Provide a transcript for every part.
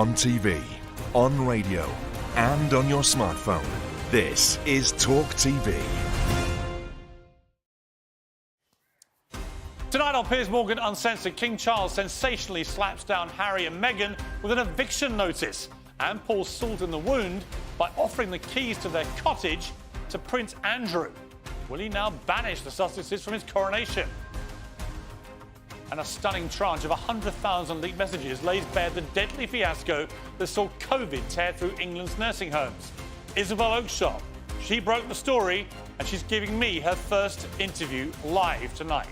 On TV, on radio, and on your smartphone. This is TalkTV. Tonight on Piers Morgan Uncensored, King Charles sensationally slaps down Harry and Meghan with an eviction notice and pours salt in the wound by offering the keys to their cottage to Prince Andrew. Will he now banish the Sussexes from his coronation? And a stunning tranche of 100,000 leaked messages lays bare the deadly fiasco that saw COVID tear through England's nursing homes. Isabel Oakeshott, she broke the story and she's giving me her first interview live tonight.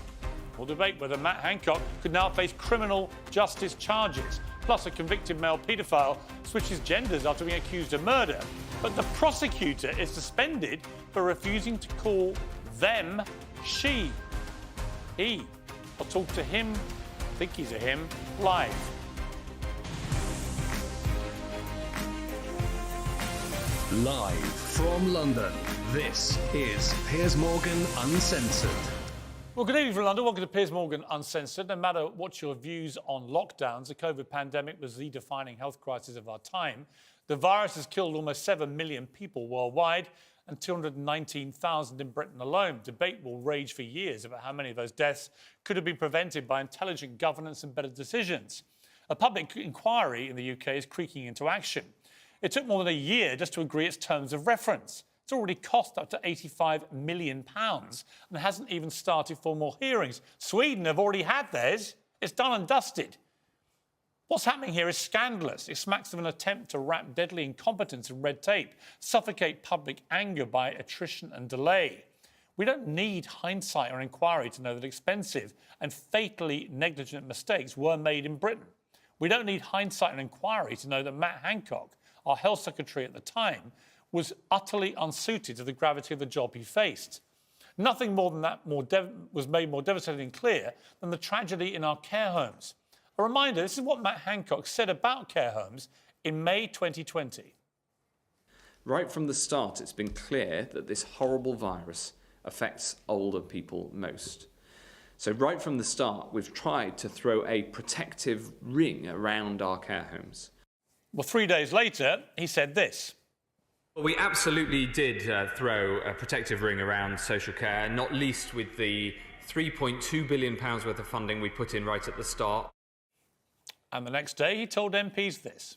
We'll debate whether Matt Hancock could now face criminal justice charges. Plus, a convicted male paedophile switches genders after being accused of murder. But the prosecutor is suspended for refusing to call them she. He. I'll talk to him, I think he's a him, live. Live from London, this is Piers Morgan Uncensored. Well, good evening from London. Welcome to Piers Morgan Uncensored. No matter what your views on lockdowns, the COVID pandemic was the defining health crisis of our time. The virus has killed almost 7 million people worldwide and 219,000 in Britain alone. Debate will rage for years about how many of those deaths could have been prevented by intelligent governance and better decisions. A public inquiry in the UK is creaking into action. It took more than a year just to agree its terms of reference. It's already cost up to £85 million and hasn't even started formal hearings. Sweden have already had theirs. It's done and dusted. What's happening here is scandalous. It smacks of an attempt to wrap deadly incompetence in red tape, suffocate public anger by attrition and delay. We don't need hindsight or inquiry to know that expensive and fatally negligent mistakes were made in Britain. We don't need hindsight and inquiry to know that Matt Hancock, our health secretary at the time, was utterly unsuited to the gravity of the job he faced. Nothing more than that was made more devastatingly clear than the tragedy in our care homes. A reminder, this is what Matt Hancock said about care homes in May 2020. Right from the start, it's been clear that this horrible virus affects older people most. So right from the start, we've tried to throw a protective ring around our care homes. Well, 3 days later, he said this. Well, we absolutely did throw a protective ring around social care, not least with the £3.2 billion worth of funding we put in right at the start. And the next day, he told MPs this.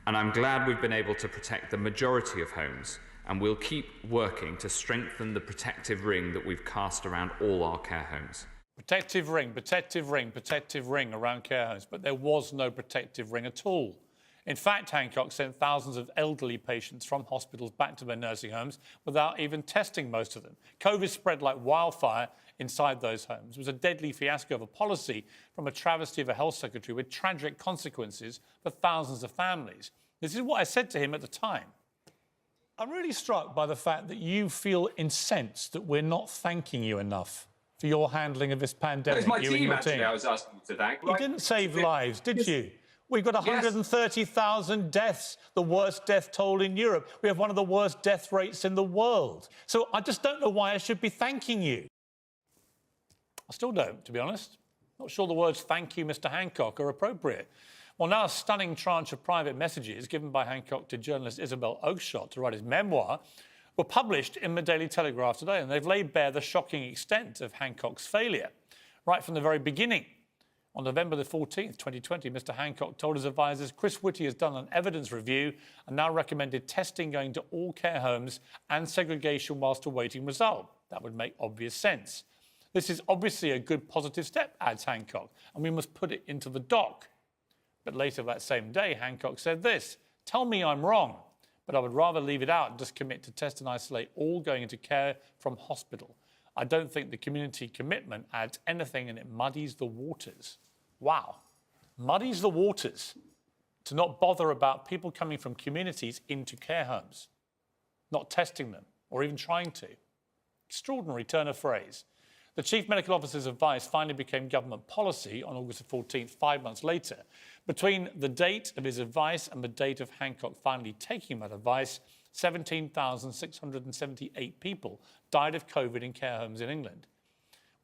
And I'm glad we've been able to protect the majority of homes, and we'll keep working to strengthen the protective ring that we've cast around all our care homes. Protective ring, protective ring, protective ring around care homes. But there was no protective ring at all. In fact, Hancock sent thousands of elderly patients from hospitals back to their nursing homes without even testing most of them. COVID spread like wildfire inside those homes. It was a deadly fiasco of a policy from a travesty of a health secretary with tragic consequences for thousands of families. This is what I said to him at the time. I'm really struck by the fact that you feel incensed that we're not thanking you enough for your handling of this pandemic. It was my team, actually, I was asking to thank. You didn't save lives, did you? We've got 130,000 deaths, the worst death toll in Europe. We have one of the worst death rates in the world. So I just don't know why I should be thanking you. I still don't, to be honest. Not sure the words "thank you, Mr. Hancock" are appropriate. Well, now a stunning tranche of private messages given by Hancock to journalist Isabel Oakeshott to write his memoir were published in the Daily Telegraph today, and they've laid bare the shocking extent of Hancock's failure. Right from the very beginning. On November the 14th, 2020, Mr. Hancock told his advisers Chris Whitty has done an evidence review and now recommended testing going to all care homes and segregation whilst awaiting result. That would make obvious sense. This is obviously a good positive step, adds Hancock, and we must put it into the dock. But later that same day, Hancock said this, "Tell me I'm wrong, but I would rather leave it out and just commit to test and isolate all going into care from hospital. I don't think the community commitment adds anything and it muddies the waters." Wow. Muddies the waters to not bother about people coming from communities into care homes, not testing them or even trying to. Extraordinary turn of phrase. The Chief Medical Officer's advice finally became government policy on August the 14th, 5 months later. Between the date of his advice and the date of Hancock finally taking that advice, 17,678 people died of COVID in care homes in England.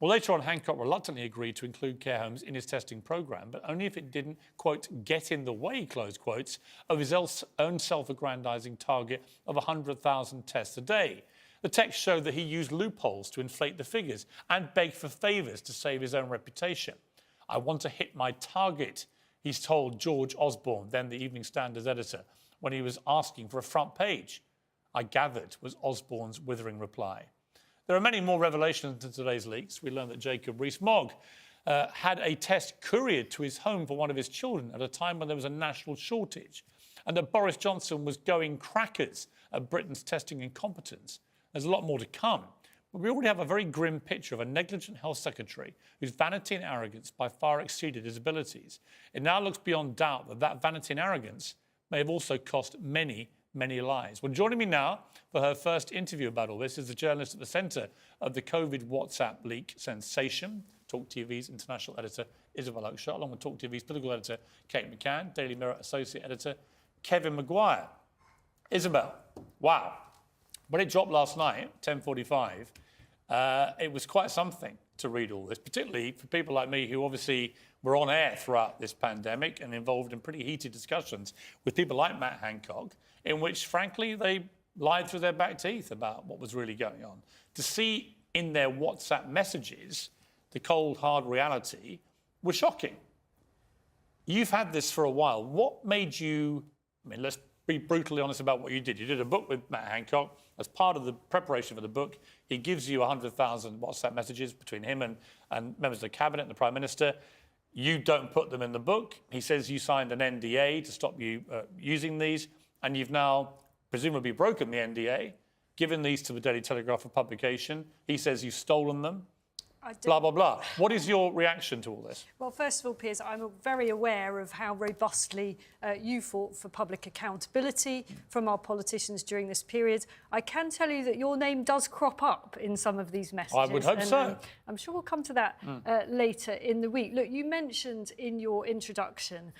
Well, later on, Hancock reluctantly agreed to include care homes in his testing programme, but only if it didn't, quote, get in the way, close quotes, of his own self-aggrandising target of 100,000 tests a day. The text showed that he used loopholes to inflate the figures and begged for favours to save his own reputation. I want to hit my target, he's told George Osborne, then the Evening Standard's editor, when he was asking for a front page. I gathered, was Osborne's withering reply. There are many more revelations in today's leaks. We learned that Jacob Rees-Mogg had a test couriered to his home for one of his children at a time when there was a national shortage, and that Boris Johnson was going crackers at Britain's testing incompetence. There's a lot more to come. But we already have a very grim picture of a negligent health secretary whose vanity and arrogance by far exceeded his abilities. It now looks beyond doubt that that vanity and arrogance may have also cost many lives. Well, joining me now for her first interview about all this is the journalist at the centre of the COVID WhatsApp leak sensation, TalkTV's international editor, Isabel Oakeshott, along with TalkTV's political editor, Kate McCann, Daily Mirror associate editor, Kevin Maguire. Isabel, wow. When it dropped last night, 10:45, it was quite something to read all this, particularly for people like me who obviously were on air throughout this pandemic and involved in pretty heated discussions with people like Matt Hancock, in which, frankly, they lied through their back teeth about what was really going on. To see in their WhatsApp messages the cold, hard reality was shocking. You've had this for a while. What made you, let's be brutally honest about what you did. You did a book with Matt Hancock. As part of the preparation for the book, he gives you 100,000 WhatsApp messages between him and members of the cabinet and the Prime Minister. You don't put them in the book. He says you signed an NDA to stop you using these, and you've now presumably broken the NDA, given these to the Daily Telegraph for publication. He says you've stolen them. Blah, blah, blah. What is your reaction to all this? Well, first of all, Piers, I'm very aware of how robustly you fought for public accountability from our politicians during this period. I can tell you that your name does crop up in some of these messages. I would hope so. I'm sure we'll come to that later in the week. Look, you mentioned in your introduction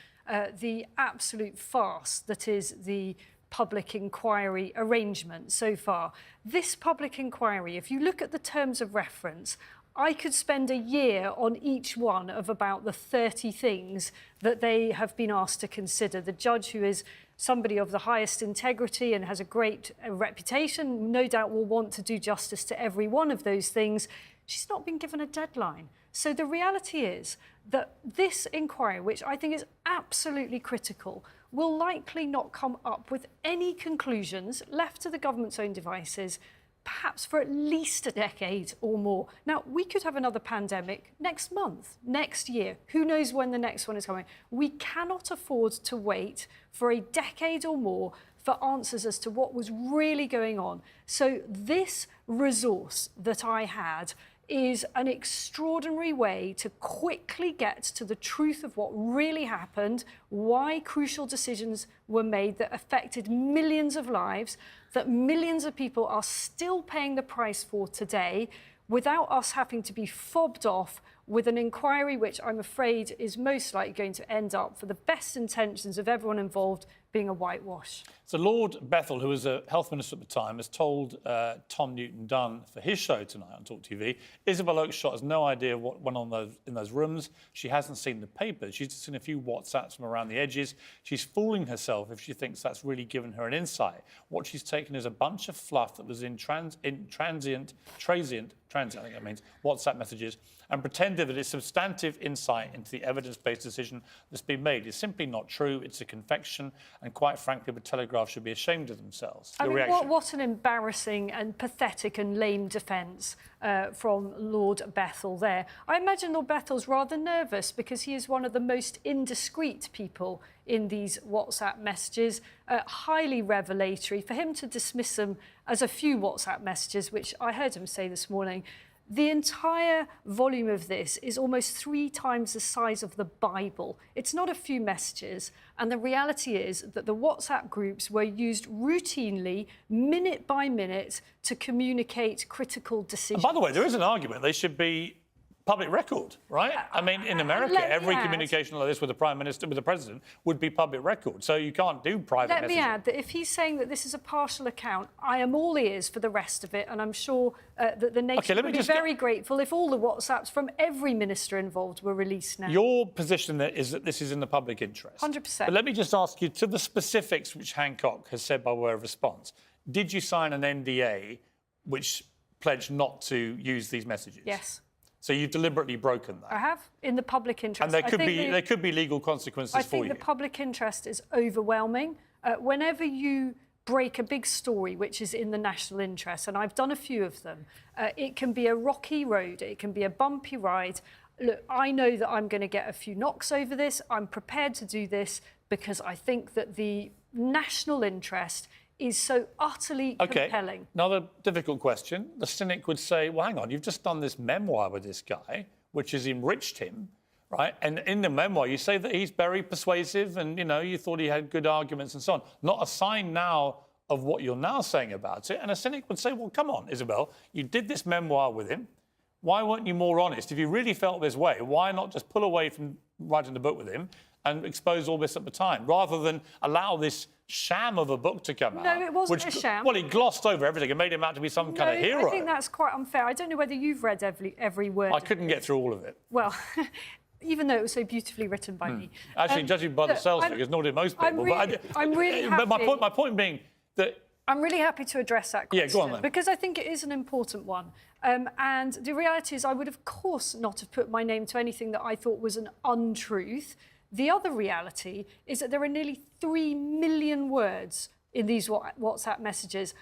the absolute farce that is the public inquiry arrangement so far. This public inquiry, if you look at the terms of reference, I could spend a year on each one of about the 30 things that they have been asked to consider. The judge, who is somebody of the highest integrity and has a great reputation, no doubt will want to do justice to every one of those things. She's not been given a deadline. So the reality is that this inquiry, which I think is absolutely critical, will likely not come up with any conclusions left to the government's own devices, perhaps for at least a decade or more. Now, we could have another pandemic next month, next year. Who knows when the next one is coming? We cannot afford to wait for a decade or more for answers as to what was really going on. So this resource that I had is an extraordinary way to quickly get to the truth of what really happened, why crucial decisions were made that affected millions of lives, that millions of people are still paying the price for today, without us having to be fobbed off with an inquiry which I'm afraid is most likely going to end up, for the best intentions of everyone involved, being a whitewash. So Lord Bethell, who was a health minister at the time, has told Tom Newton-Dunn for his show tonight on TalkTV, Isabel Oakeshott has no idea what went on in those rooms. She hasn't seen the papers. She's just seen a few WhatsApps from around the edges. She's fooling herself if she thinks that's really given her an insight. What she's taken is a bunch of fluff that was in transient, I think that means, WhatsApp messages, and pretended that it's substantive insight into the evidence-based decision that's been made. It's simply not true. It's a confection, and quite frankly, the Telegraph should be ashamed of themselves. I mean, what an embarrassing and pathetic and lame defence from Lord Bethell there. I imagine Lord Bethell's rather nervous because he is one of the most indiscreet people in these WhatsApp messages, highly revelatory. For him to dismiss them as a few WhatsApp messages, which I heard him say this morning, the entire volume of this is almost 3 times the size of the Bible. It's not a few messages. And the reality is that the WhatsApp groups were used routinely, minute by minute, to communicate critical decisions. And by the way, there is an argument they should be public record, right? I mean, in America, every communication like this with the Prime Minister, with the President, would be public record. So you can't do private messaging. Let me add that if he's saying that this is a partial account, I am all ears for the rest of it, and I'm sure that the nation would be very grateful if all the WhatsApps from every minister involved were released now. Your position is that this is in the public interest. 100%. But let me just ask you, to the specifics which Hancock has said by way of response, did you sign an NDA which pledged not to use these messages? Yes. So you've deliberately broken that? I have, in the public interest. And there could be legal consequences for you. I think the public interest is overwhelming. Whenever you break a big story which is in the national interest, and I've done a few of them, it can be a rocky road, it can be a bumpy ride. Look, I know that I'm going to get a few knocks over this. I'm prepared to do this because I think that the national interest is so utterly compelling. Another difficult question. The cynic would say, well, hang on, you've just done this memoir with this guy, which has enriched him, right? And in the memoir, you say that he's very persuasive and, you know, you thought he had good arguments and so on. Not a sign now of what you're now saying about it. And a cynic would say, well, come on, Isabel, you did this memoir with him. Why weren't you more honest? If you really felt this way, why not just pull away from writing the book with him and expose all this at the time, rather than allow this sham of a book to come out? No, it wasn't a sham. Well, he glossed over everything and made him out to be some kind of hero. I think that's quite unfair. I don't know whether you've read every word. I couldn't get through all of it. Well, even though it was so beautifully written by me. Actually, judging by the sales figures, nor did most people. I'm really happy. But my point being that... I'm really happy to address that question. Yeah, go on then. Because I think it is an important one. And the reality is I would, of course, not have put my name to anything that I thought was an untruth. The other reality is that there are nearly 3 million words in these WhatsApp messages.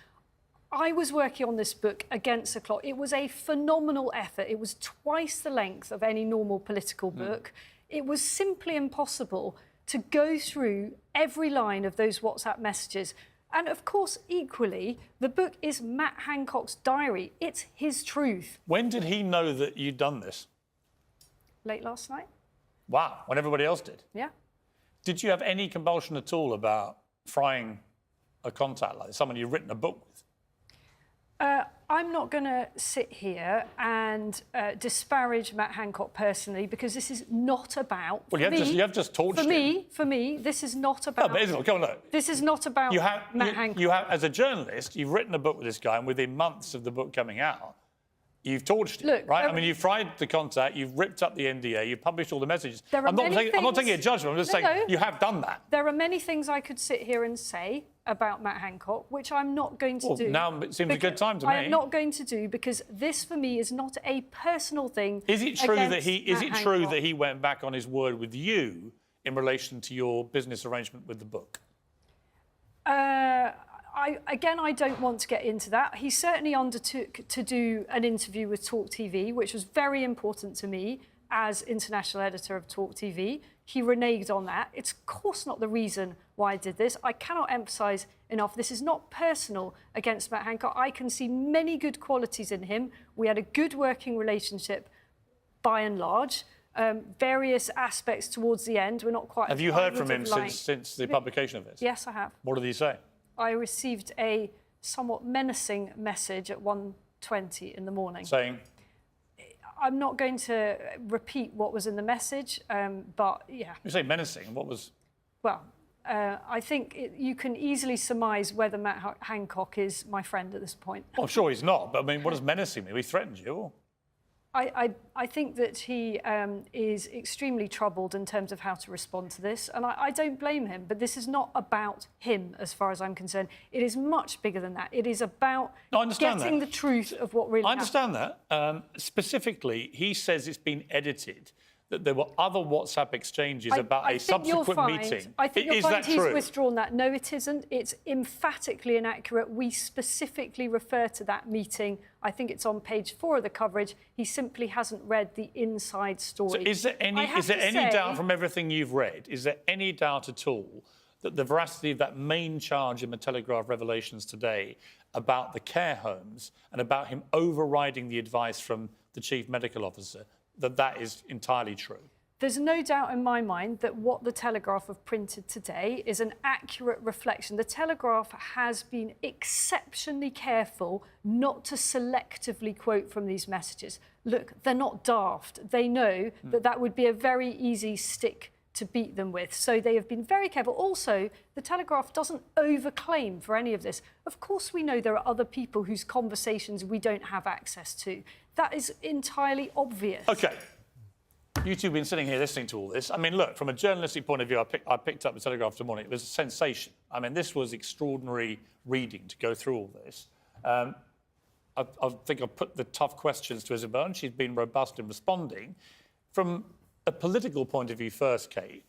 I was working on this book against the clock. It was a phenomenal effort. It was twice the length of any normal political book. It was simply impossible to go through every line of those WhatsApp messages. And of course, equally, the book is Matt Hancock's diary. It's his truth. When did he know that you'd done this? Late last night. Wow, when everybody else did? Yeah. Did you have any compulsion at all about frying a contact like this, someone you've written a book with? I'm not going to sit here and disparage Matt Hancock personally, because this is not about... Well, you have just tortured him. For me, this is not about... No, but Isabel, come on, look. This is not about Matt Hancock. As a journalist, you've written a book with this guy, and within months of the book coming out, you've tortured him, right? I mean, you've fried the contact, you've ripped up the NDA, you've published all the messages. I'm not taking a judgment, I'm just saying you have done that. There are many things I could sit here and say about Matt Hancock, which I'm not going to do. Now it seems a good time to me. I am not going to do, because this, for me, is not a personal thing. Is it true that he went back on his word with you in relation to your business arrangement with the book? I don't want to get into that. He certainly undertook to do an interview with TalkTV, which was very important to me as international editor of TalkTV. He reneged on that. It's, of course, not the reason why I did this. I cannot emphasise enough, this is not personal against Matt Hancock. I can see many good qualities in him. We had a good working relationship, by and large. Various aspects towards the end were not quite... Have you heard from him since the publication of this? Yes, I have. What did he say? I received a somewhat menacing message at 1:20 in the morning. Saying? I'm not going to repeat what was in the message, but yeah. You say menacing, what was... Well, I think you can easily surmise whether Matt Hancock is my friend at this point. Well, I'm sure he's not, but I mean, what does menacing mean? He threatened you? Or? I think that he is extremely troubled in terms of how to respond to this, and I don't blame him, but this is not about him as far as I'm concerned. It is much bigger than that. It is about getting the truth of what really happened. I understand that. Specifically, he says it's been edited, that there were other WhatsApp exchanges about a subsequent meeting. I think you'll find he's withdrawn that. No, it isn't. It's emphatically inaccurate. We specifically refer to that meeting. I think it's on page 4 of the coverage. He simply hasn't read the inside story. So is there any doubt from everything you've read, is there any doubt at all that the veracity of that main charge in the Telegraph revelations today about the care homes and about him overriding the advice from the chief medical officer, that is entirely true? There's no doubt in my mind that what the Telegraph have printed today is an accurate reflection. The Telegraph has been exceptionally careful not to selectively quote from these messages. Look, they're not daft. They know that that would be a very easy stick to beat them with. So they have been very careful. Also, the Telegraph doesn't overclaim for any of this. Of course, we know there are other people whose conversations we don't have access to. That is entirely obvious. OK. You two have been sitting here listening to all this. I mean, look, from a journalistic point of view, I picked up the Telegraph this morning. It was a sensation. I mean, this was extraordinary reading to go through all this. I think I've put the tough questions to Isabel, and she's been robust in responding. From a political point of view first, Kate,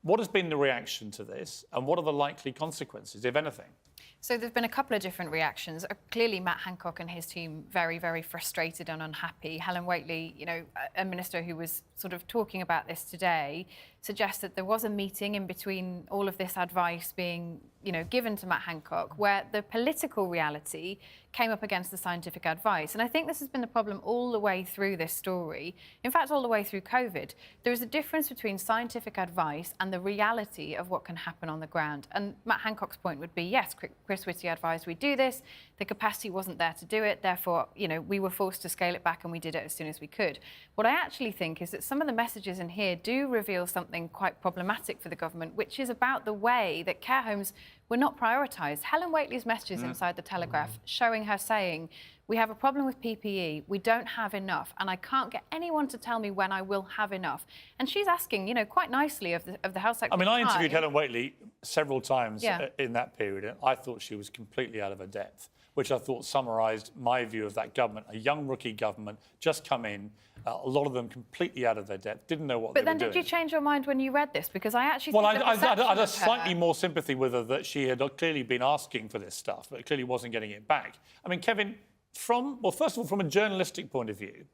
what has been the reaction to this, and what are the likely consequences, if anything? So there've been a couple of different reactions. Clearly, Matt Hancock and his team very, very frustrated and unhappy. Helen Whately, you know, a minister who was sort of talking about this today, suggests that there was a meeting in between all of this advice being, you know, given to Matt Hancock, where the political reality came up against the scientific advice. And I think this has been the problem all the way through this story. In fact, all the way through COVID. There is a difference between scientific advice and the reality of what can happen on the ground. And Matt Hancock's point would be, yes, Chris Whitty advised we do this. The capacity wasn't there to do it. Therefore, you know, we were forced to scale it back, and we did it as soon as we could. What I actually think is that some of the messages in here do reveal something quite problematic for the government, which is about the way that care homes were not prioritised. Helen Whately's messages inside the Telegraph showing her saying, we have a problem with PPE, we don't have enough, and I can't get anyone to tell me when I will have enough. And she's asking, you know, quite nicely of the Health Secretary. I mean, I interviewed Helen Whately several times in that period, and I thought she was completely out of her depth, which I thought summarised my view of that government. A young rookie government, just come in, a lot of them completely out of their depth, didn't know what they were doing. But then did you change your mind when you read this? Because I actually think I had a slightly more sympathy with her that she had clearly been asking for this stuff, but clearly wasn't getting it back. I mean, Kevin, first of all, from a journalistic point of view,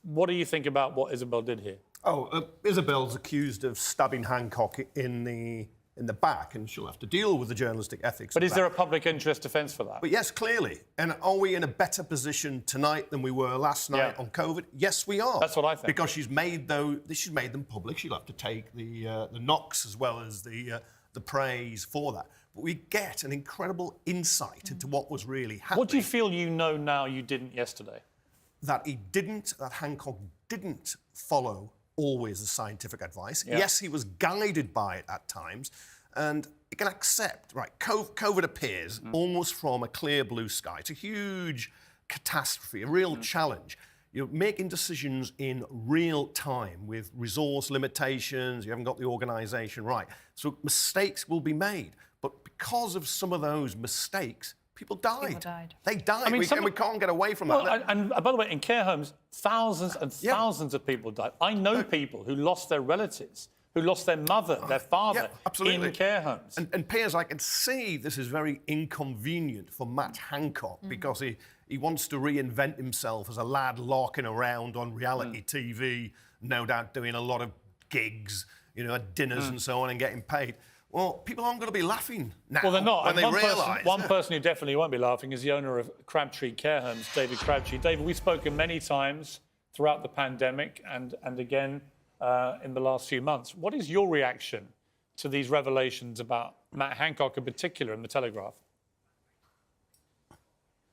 what do you think about what Isabel did here? Isabel's accused of stabbing Hancock in the back, and she'll have to deal with the journalistic ethics. But is there a public interest defence for that? But yes, clearly. And are we in a better position tonight than we were last night on COVID? Yes, we are. That's what I think. Because she's made them public. She'll have to take the knocks as well as the praise for that. But we get an incredible insight into what was really happening. What do you feel you know now you didn't yesterday? That Hancock didn't follow always the scientific advice. Yes, he was guided by it at times, and you can accept, right, COVID appears almost from a clear blue sky. It's a huge catastrophe, a real challenge. You're making decisions in real time with resource limitations, you haven't got the organisation right. So mistakes will be made, but because of some of those mistakes, people died. They died. I mean, and we can't get away from that. And by the way, in care homes, thousands and thousands of people died. I know people who lost their relatives, who lost their mother, their father in care homes. And Piers, I can see this is very inconvenient for Matt Hancock because he wants to reinvent himself as a lad larking around on reality TV, no doubt doing a lot of gigs, you know, at dinners and so on, and getting paid. Well, people aren't going to be laughing now. Well, they're not. When they realise. One person who definitely won't be laughing is the owner of Crabtree Care Homes, David Crabtree. David, we've spoken many times throughout the pandemic and again in the last few months. What is your reaction to these revelations about Matt Hancock in particular in the Telegraph?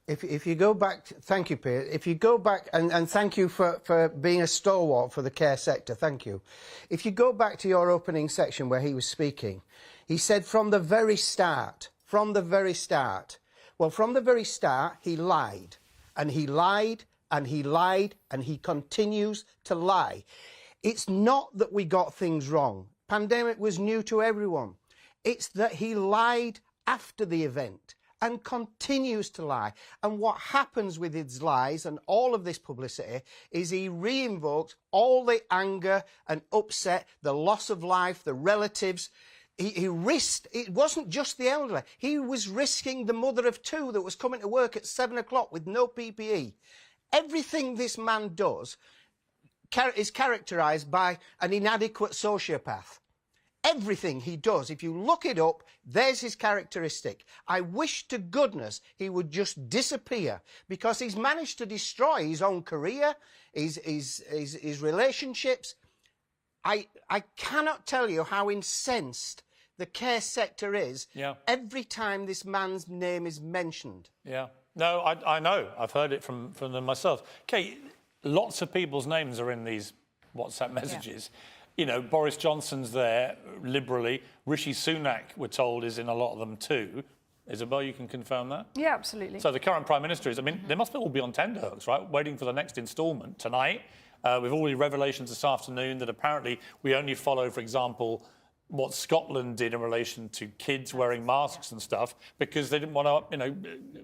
If you go back, thank you, Piers. If you go back, and thank you for being a stalwart for the care sector, thank you. If you go back to your opening section where he was speaking, he said from the very start, well, from the very start, he lied. And he lied, and he lied, and he continues to lie. It's not that we got things wrong. Pandemic was new to everyone. It's that he lied after the event and continues to lie. And what happens with his lies and all of this publicity is he re-invokes all the anger and upset, the loss of life, the relatives. He risked, it wasn't just the elderly, he was risking the mother of two that was coming to work at 7 o'clock with no PPE. Everything this man does is characterised by an inadequate sociopath. Everything he does, if you look it up, there's his characteristic. I wish to goodness he would just disappear because he's managed to destroy his own career, his relationships. I cannot tell you how incensed the care sector is every time this man's name is mentioned. Yeah. No, I know. I've heard it from them myself. Kate, lots of people's names are in these WhatsApp messages. You know, Boris Johnson's there, liberally. Rishi Sunak, we're told, is in a lot of them too. Isabel, you can confirm that? Yeah, absolutely. So the current Prime Minister is, I mean, they must all be on tenterhooks, right? Waiting for the next instalment tonight. With all the revelations this afternoon that apparently we only follow, for example, what Scotland did in relation to kids wearing masks and stuff because they didn't want to, you know,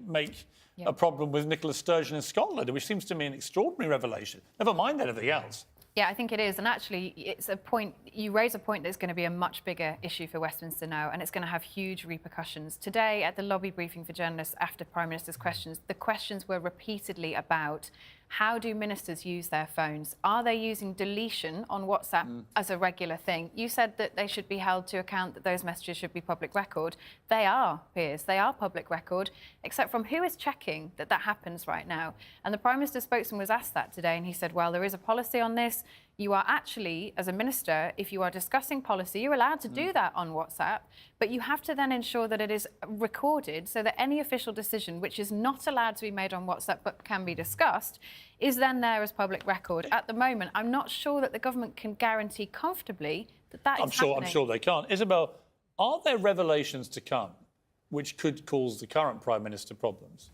make a problem with Nicola Sturgeon in Scotland, which seems to me an extraordinary revelation. Never mind anything else. Yeah, I think it is. And actually, it's a point, you raise a point that's going to be a much bigger issue for Westminster now, and it's going to have huge repercussions. Today, at the lobby briefing for journalists after Prime Minister's questions, the questions were repeatedly about how do ministers use their phones? Are they using deletion on WhatsApp as a regular thing? You said that they should be held to account, that those messages should be public record. They are, Piers. They are public record, except from who is checking that that happens right now? And the Prime Minister's spokesman was asked that today, and he said, well, there is a policy on this. You are actually, as a minister, if you are discussing policy, you're allowed to do that on WhatsApp, but you have to then ensure that it is recorded so that any official decision which is not allowed to be made on WhatsApp but can be discussed is then there as public record. At the moment, I'm not sure that the government can guarantee comfortably that that is happening. I'm sure they can't. Isabel, are there revelations to come which could cause the current Prime Minister problems?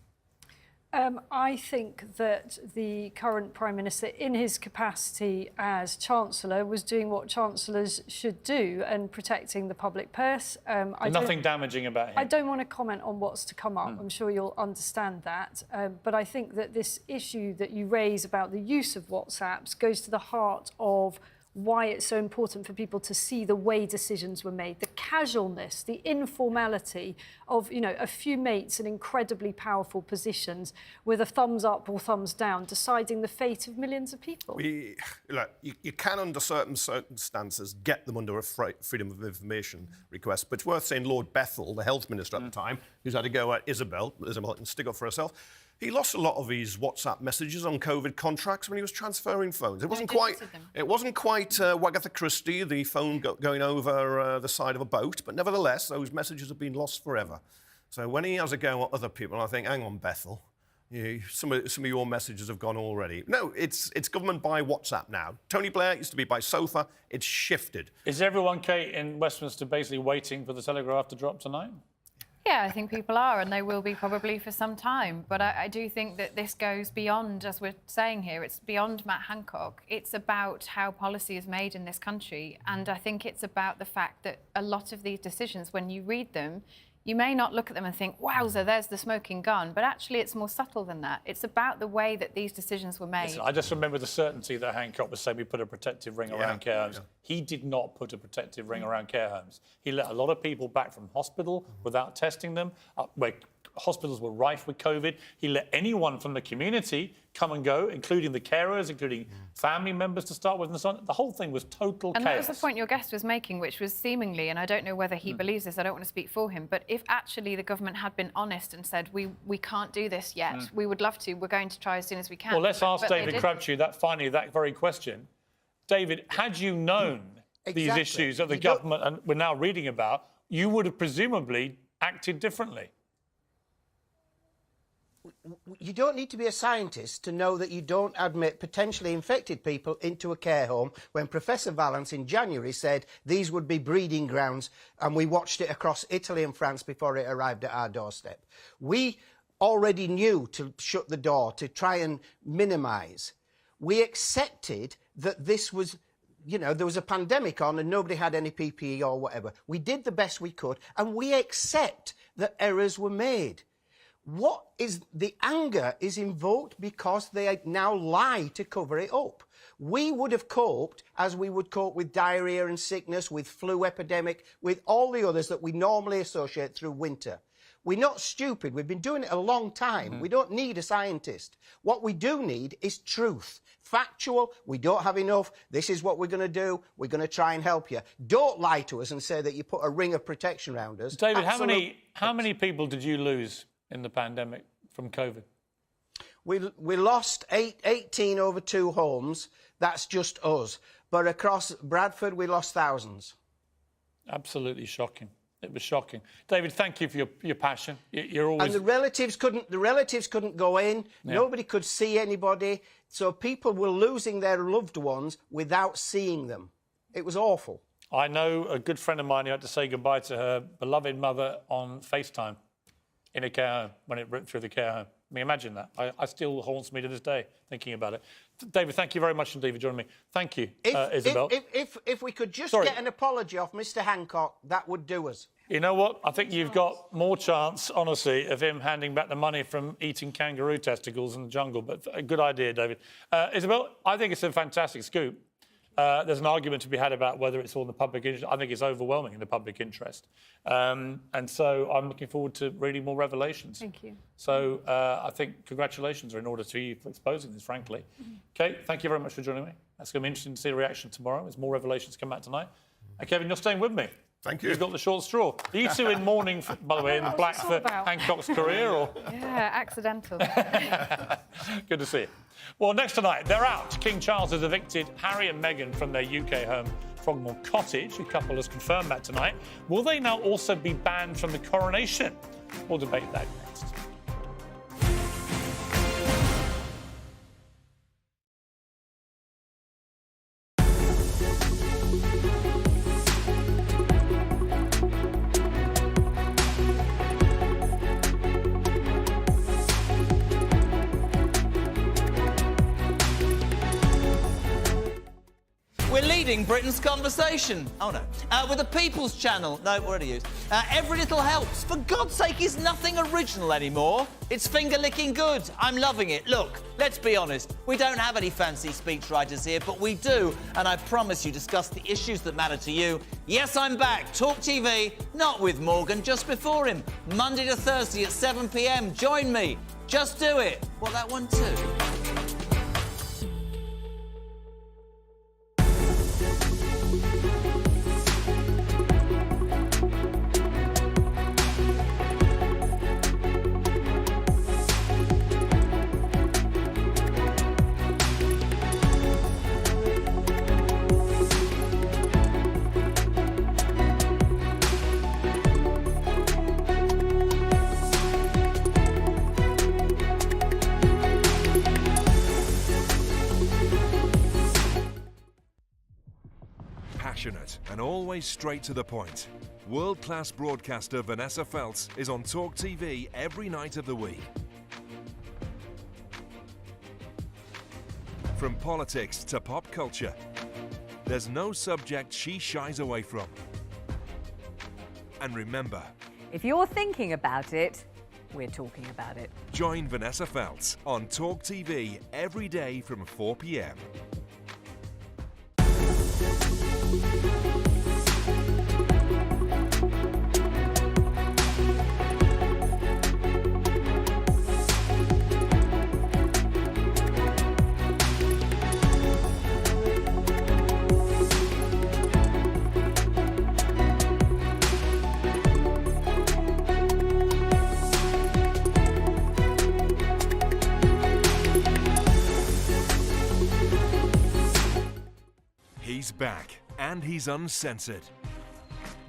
I think that the current Prime Minister, in his capacity as Chancellor, was doing what Chancellors should do and protecting the public purse. Nothing damaging about him. I don't want to comment on what's to come up. I'm sure you'll understand that. But I think that this issue that you raise about the use of WhatsApps goes to the heart of why it's so important for people to see the way decisions were made, the casualness, the informality of, you know, a few mates in incredibly powerful positions with a thumbs up or thumbs down deciding the fate of millions of people. Look, you can, under certain circumstances, get them under a freedom of information request, but it's worth saying Lord Bethell, the health minister at the time, who's had to go at Isabel can stick up for herself, he lost a lot of his WhatsApp messages on COVID contracts when he was transferring phones. It wasn't quite Wagatha Christie, the phone going over the side of a boat, but nevertheless, those messages have been lost forever. So when he has a go at other people, I think, hang on, Bethel, some of your messages have gone already. No, it's government by WhatsApp now. Tony Blair used to be by sofa. It's shifted. Is everyone, Kate, in Westminster basically waiting for the Telegraph to drop tonight? Yeah, I think people are, and they will be probably for some time. But I do think that this goes beyond, as we're saying here, it's beyond Matt Hancock. It's about how policy is made in this country. And I think it's about the fact that a lot of these decisions, when you read them, you may not look at them and think, wowza, there's the smoking gun. But actually, it's more subtle than that. It's about the way that these decisions were made. Listen, I just remember the certainty that Hancock was saying we put a protective ring around care homes. He did not put a protective ring around care homes. He let a lot of people back from hospital without testing them, where hospitals were rife with COVID. He let anyone from the community come and go, including the carers, including family members to start with, and so on. The whole thing was total chaos. And that was the point your guest was making, which was seemingly, and I don't know whether he believes this, I don't want to speak for him, but if actually the government had been honest and said, we can't do this yet, we would love to, we're going to try as soon as we can. Well, let's ask David Crabtree that very question. David, had you known these issues that the government and we're now reading about, you would have presumably acted differently. You don't need to be a scientist to know that you don't admit potentially infected people into a care home when Professor Vallance in January said these would be breeding grounds, and we watched it across Italy and France before it arrived at our doorstep. We already knew to shut the door, to try and minimise. We accepted that this was, you know, there was a pandemic on and nobody had any PPE or whatever. We did the best we could, and we accept that errors were made. What is the anger is invoked because they now lie to cover it up. We would have coped as we would cope with diarrhoea and sickness, with flu epidemic, with all the others that we normally associate through winter. We're not stupid. We've been doing it a long time. We don't need a scientist. What we do need is truth. Factual, we don't have enough, this is what we're going to do, we're going to try and help you. Don't lie to us and say that you put a ring of protection around us. David, how many people did you lose in the pandemic from COVID? We lost 18 over 2 homes. That's just us. But across Bradford, we lost thousands. Absolutely shocking. It was shocking. David, thank you for your passion. You're always... And the relatives couldn't go in. Yeah. Nobody could see anybody. So people were losing their loved ones without seeing them. It was awful. I know a good friend of mine who had to say goodbye to her beloved mother on FaceTime in a care home when it ripped through the care home. I mean, imagine that. I still haunts me to this day thinking about it. David, thank you very much indeed for joining me. Thank you, Isabel. If we could just get an apology off Mr. Hancock, that would do us. You know what? I think you've got more chance, honestly, of him handing back the money from eating kangaroo testicles in the jungle. But a good idea, David. Isabel, I think it's a fantastic scoop. There's an argument to be had about whether it's all in the public interest. I think it's overwhelming in the public interest. And so I'm looking forward to reading more revelations. Thank you. So I think congratulations are in order to you for exposing this, frankly. Kate, thank you very much for joining me. That's going to be interesting to see the reaction tomorrow as more revelations come out tonight. And Kevin, you're staying with me. Thank you. You've got the short straw. Are you two in mourning, by the way, in black for Hancock's career? Or? Yeah, accidental. Good to see you. Well, next tonight, they're out. King Charles has evicted Harry and Meghan from their UK home, Frogmore Cottage. The couple has confirmed that tonight. Will they now also be banned from the coronation? We'll debate that next. Britain's conversation. Oh no. With the People's Channel. No, already used. Every Little Helps. For God's sake, is nothing original anymore. It's finger-licking good. I'm loving it. Look, let's be honest. We don't have any fancy speechwriters here, but we do, and I promise you, discuss the issues that matter to you. Yes, I'm back. TalkTV, not with Morgan, just before him. Monday to Thursday at 7 p.m. Join me. Just do it. Well, that one too. Passionate and always straight to the point. World-class broadcaster Vanessa Feltz is on TalkTV every night of the week. From politics to pop culture, there's no subject she shies away from. And remember, if you're thinking about it, we're talking about it. Join Vanessa Feltz on TalkTV every day from 4 p.m. He's back, and he's uncensored.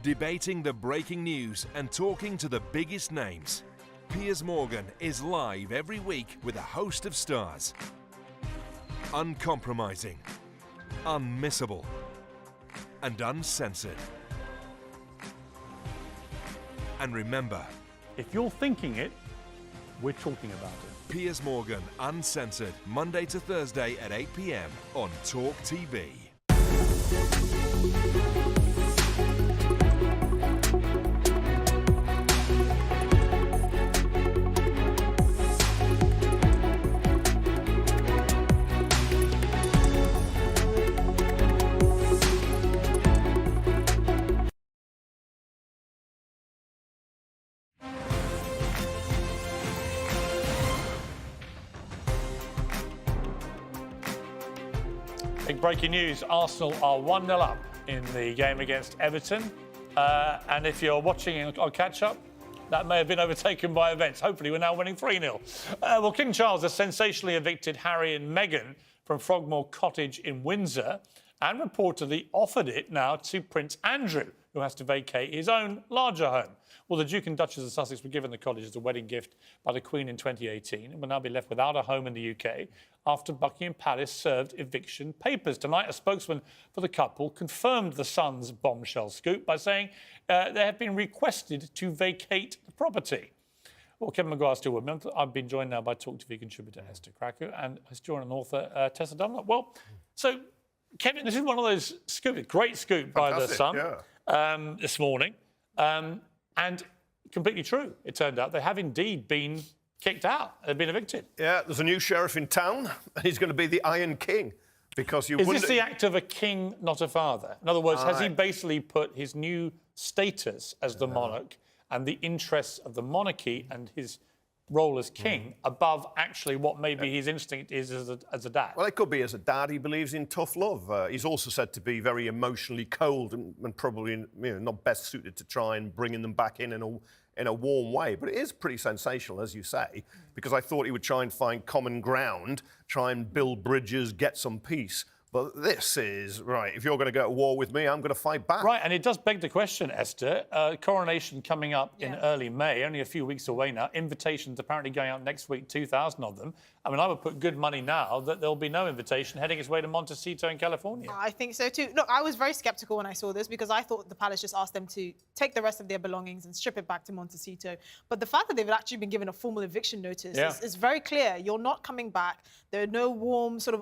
Debating the breaking news and talking to the biggest names. Piers Morgan is live every week with a host of stars. Uncompromising, unmissable, and uncensored. And remember, if you're thinking it, we're talking about it. Piers Morgan, Uncensored, Monday to Thursday at 8 p.m. on TalkTV. Big breaking news, Arsenal are 1-0 up in the game against Everton. And if you're watching on catch-up, That may have been overtaken by events. Hopefully, we're now winning 3-0. Well, King Charles has sensationally evicted Harry and Meghan from Frogmore Cottage in Windsor and reportedly offered it now to Prince Andrew, who has to vacate his own larger home. Well, the Duke and Duchess of Sussex were given the cottage as a wedding gift by the Queen in 2018 and will now be left without a home in the UK after Buckingham Palace served eviction papers. Tonight, a spokesman for the couple confirmed the Sun's bombshell scoop by saying they have been requested to vacate the property. Well, Kevin Maguire still with me. I've been joined now by TalkTV contributor Esther Krakow and historian and author Tessa Dunlop. Well, so, Kevin, this is one of those scoops, great scoop by the Sun this morning. And completely true, it turned out. They have indeed been kicked out. They've been evicted. Yeah, there's a new sheriff in town, and he's going to be the Iron King. Because Is this the act of a king, not a father? In other words, has he basically put his new status as the monarch and the interests of the monarchy and his role as king above actually what maybe his instinct is as a dad? Well, it could be as a dad. He believes in tough love. He's also said to be very emotionally cold and probably not best suited to try and bringing them back in a warm way. But it is pretty sensational, as you say, because I thought he would try and find common ground, try and build bridges, get some peace. But this is, right, if you're going to go to war with me, I'm going to fight back. Right, and it does beg the question, Esther. Coronation coming up in early May, only a few weeks away now. Invitations apparently going out next week, 2,000 of them. I mean, I would put good money now that there'll be no invitation heading its way to Montecito in California. I think so too. Look, I was very sceptical when I saw this because I thought the palace just asked them to take the rest of their belongings and strip it back to Montecito. But the fact that they've actually been given a formal eviction notice is very clear. You're not coming back. There are no warm sort of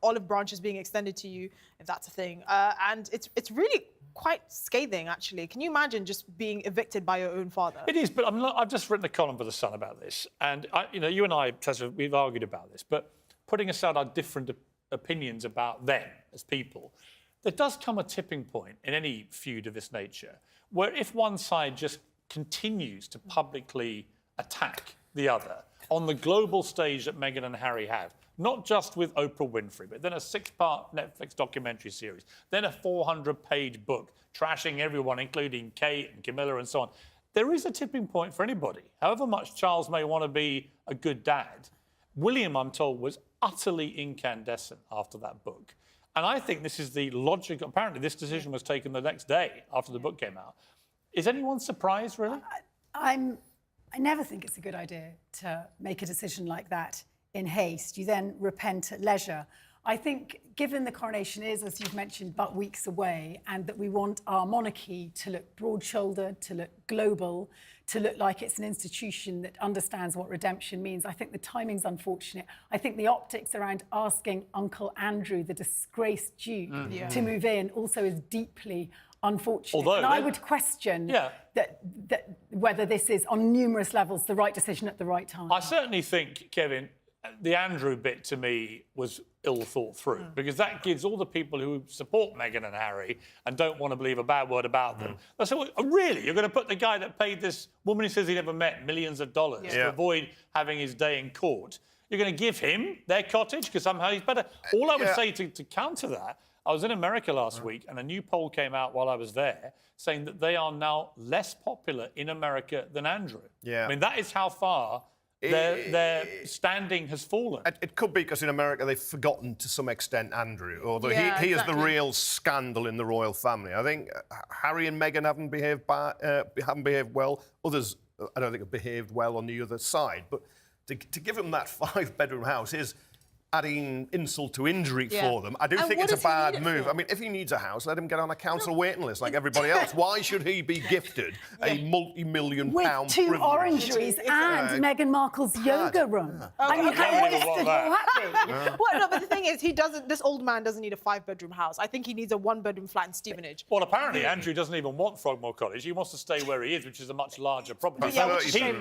olive branches being extended to you, if that's a thing. And it's really quite scathing, actually. Can you imagine just being evicted by your own father? It is, but I've just written a column for The Sun about this. And, you and I, Tessa, we've argued about this. But putting aside our different opinions about them as people, there does come a tipping point in any feud of this nature where if one side just continues to publicly attack the other on the global stage that Meghan and Harry have, not just with Oprah Winfrey, but then a 6-part Netflix documentary series, then a 400-page book trashing everyone, including Kate and Camilla and so on. There is a tipping point for anybody. However much Charles may want to be a good dad, William, I'm told, was utterly incandescent after that book. And I think this is the logical... Apparently, this decision was taken the next day after the book came out. Is anyone surprised, really? I never think it's a good idea to make a decision like that in haste. You then repent at leisure. I think, given the coronation is, as you've mentioned, but weeks away, and that we want our monarchy to look broad-shouldered, to look global, to look like it's an institution that understands what redemption means, I think the timing's unfortunate. I think the optics around asking Uncle Andrew, the disgraced Duke, to move in also is deeply unfortunate. Although, and I would question that whether this is, on numerous levels, the right decision at the right time. I certainly think, Kevin, the Andrew bit to me was ill thought through because that gives all the people who support Meghan and Harry and don't want to believe a bad word about them. They say, well, really? You're going to put the guy that paid this woman who says he never met millions of dollars to avoid having his day in court? You're going to give him their cottage because somehow he's better? All I would say to counter that, I was in America last week and a new poll came out while I was there saying that they are now less popular in America than Andrew. I mean, that is how far their standing has fallen. It could be because in America they've forgotten to some extent Andrew, although he is the real scandal in the royal family. I think Harry and Meghan haven't behaved well. Others, I don't think, have behaved well on the other side. But to give him that 5-bedroom house is adding insult to injury for them. I do think it's a bad move. I mean, if he needs a house, let him get on a council waiting list like everybody else. Why should he be gifted a multi-million-pound with 2 orangeries and Meghan Markle's yoga room? I mean, how is it happy? Well, no, but the thing is, this old man doesn't need a 5-bedroom house. I think he needs a 1-bedroom flat in Stevenage. Well, apparently Andrew doesn't even want Frogmore Cottage. He wants to stay where he is, which is a much larger property.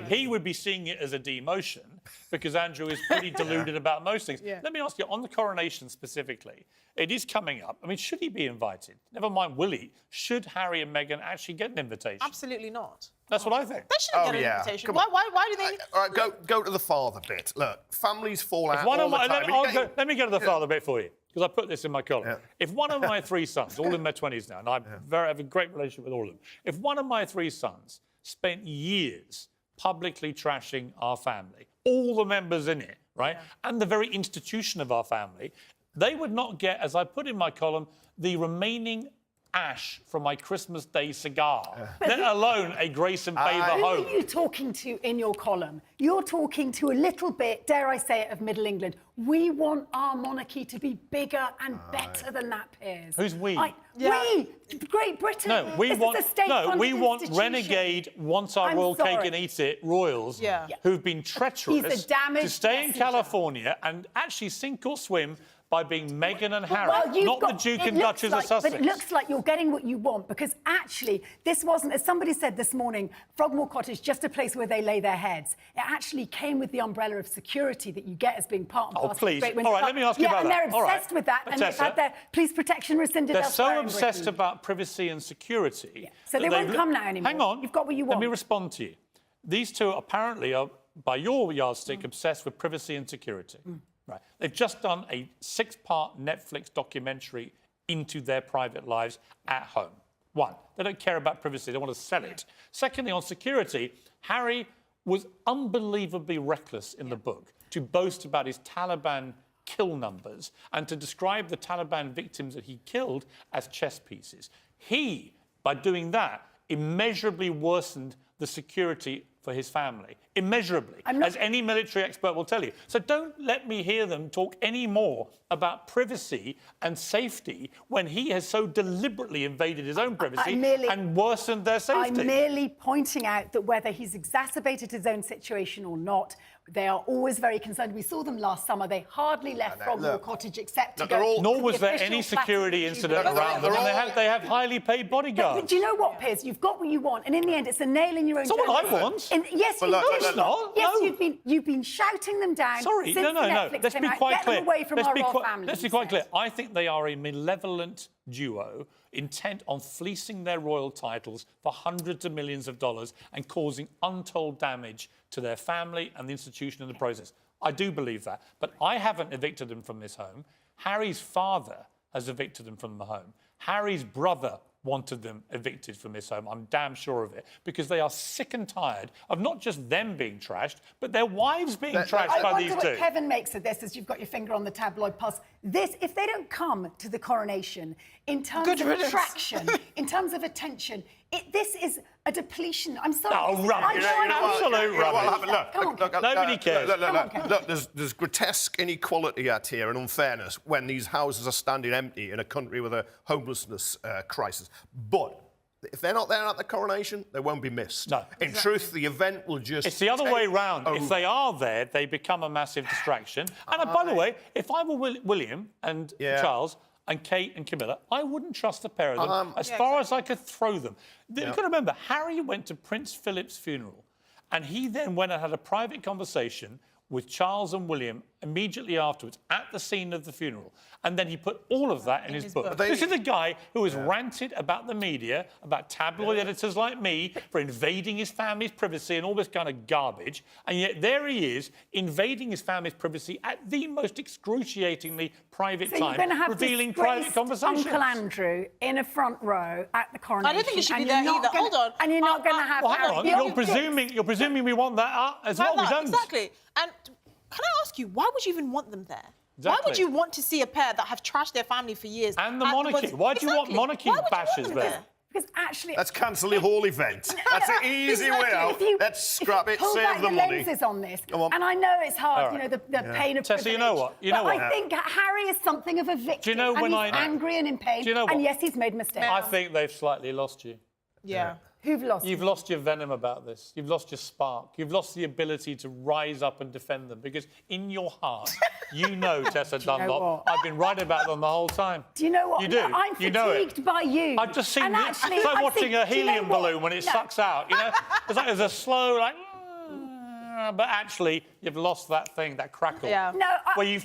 He would be seeing it as a demotion because Andrew is pretty deluded about most things. Let me ask you, on the coronation specifically, it is coming up. I mean, should he be invited? Never mind will he. Should Harry and Meghan actually get an invitation? Absolutely not. That's what I think. They shouldn't get an invitation. Why do they... All right, go to the father bit. Look, families fall out all the time. Let me go to the father bit for you, because I put this in my column. If one of my 3 sons, all in their 20s now, and I have a great relationship with all of them, if one of my 3 sons spent years publicly trashing our family, all the members in it, right? And the very institution of our family, they would not get, as I put in my column, the remaining ash from my Christmas Day cigar, let alone a Grace and Favour home. Who are you talking to in your column? You're talking to a little bit, dare I say it, of Middle England. We want our monarchy to be bigger and better than that, Piers. Who's we? We, Great Britain. No, we want renegade, want our royal cake and eat it royals who've been treacherous to stay in California and actually sink or swim by being Meghan and Harry, not the Duke and Duchess of Sussex. But it looks like you're getting what you want, because actually this wasn't, as somebody said this morning, Frogmore Cottage, just a place where they lay their heads. It actually came with the umbrella of security that you get as being part and parcel of Great Windsor. All right, let me ask you about that. And they're obsessed with that, and they've had their police protection rescinded elsewhere. They're so obsessed about privacy and security. So they won't come now anymore. Hang on. You've got what you want. Let me respond to you. These two apparently are, by your yardstick, obsessed with privacy and security. Right. They've just done a 6-part Netflix documentary into their private lives at home. One, they don't care about privacy. They want to sell it. Secondly, on security, Harry was unbelievably reckless in the book to boast about his Taliban kill numbers and to describe the Taliban victims that he killed as chess pieces. He, by doing that, immeasurably worsened the security for his family. Immeasurably, as any military expert will tell you. So don't let me hear them talk any more about privacy and safety when he has so deliberately invaded his own privacy and worsened their safety. I'm merely pointing out that whether he's exacerbated his own situation or not, they are always very concerned. We saw them last summer. They hardly left Frogmore Cottage except to go... Nor was there any security incident around them, and they have highly paid bodyguards. But do you know what, Piers? You've got what you want, and in the end, it's a nail in your own... It's not what I want. Yes, it's not. Yes, you've been shouting them down. Sorry, since no. Let's be quite clear. Get them away from our royal family. Let's be quite clear. I think they are a malevolent duo intent on fleecing their royal titles for hundreds of millions of dollars and causing untold damage to their family and the institution in the process. I do believe that. But I haven't evicted them from this home. Harry's father has evicted them from the home. Harry's brother wanted them evicted from this home. I'm damn sure of it, because they are sick and tired of not just them being trashed, but their wives being trashed by these two. I wonder what Kevin makes of this, as you've got your finger on the tabloid pulse. This, if they don't come to the coronation, in terms of attraction, in terms of attention, this is a depletion. I'm sorry. Oh, rubbish. Absolute rubbish. Look, nobody cares. Look, there's grotesque inequality out here and unfairness when these houses are standing empty in a country with a homelessness crisis. But if they're not there at the coronation, they won't be missed. No. In truth, the event will just... It's the other way round. If they are there, they become a massive distraction. And by the way, if I were William and Charles and Kate and Camilla, I wouldn't trust a pair of them as far as I could throw them. You've got to remember, Harry went to Prince Philip's funeral, and he then went and had a private conversation with Charles and William immediately afterwards at the scene of the funeral. And then he put all of that in his book. This is a guy who has ranted about the media, about tabloid editors like me, for invading his family's privacy and all this kind of garbage. And yet there he is, invading his family's privacy at the most excruciatingly private time, you're going to have revealing private conversations. Uncle Andrew in a front row at the coronation. I don't think he should be there either. Hold on. And you're not going to have... Hang on. You're presuming we want that as well. We don't. Exactly. And can I ask you, why would you even want them there? Exactly. Why would you want to see a pair that have trashed their family for years? And the monarchy. Why do you want monarchy bashers there? Because actually... Let's cancel the whole event. That's an easy way out. Let's scrap it, save the money. Lenses on this, and I know it's hard, you know, the pain of Tessa, privilege. you know what? I think Harry is something of a victim. Do you know when he's angry and in pain. Do you know what? And yes, he's made mistakes. I think they've slightly lost you. Yeah. Who've lost? You've lost your venom about this. You've lost your spark. You've lost the ability to rise up and defend them, because in your heart, you know, Tessa Dunlop, I've been right about them the whole time. Do you know what? You do. No, I'm fatigued by you. I've just seen it. It's like watching a helium balloon when it sucks out. You know, it's like there's a slow, like, but actually, you've lost that thing, that crackle, where you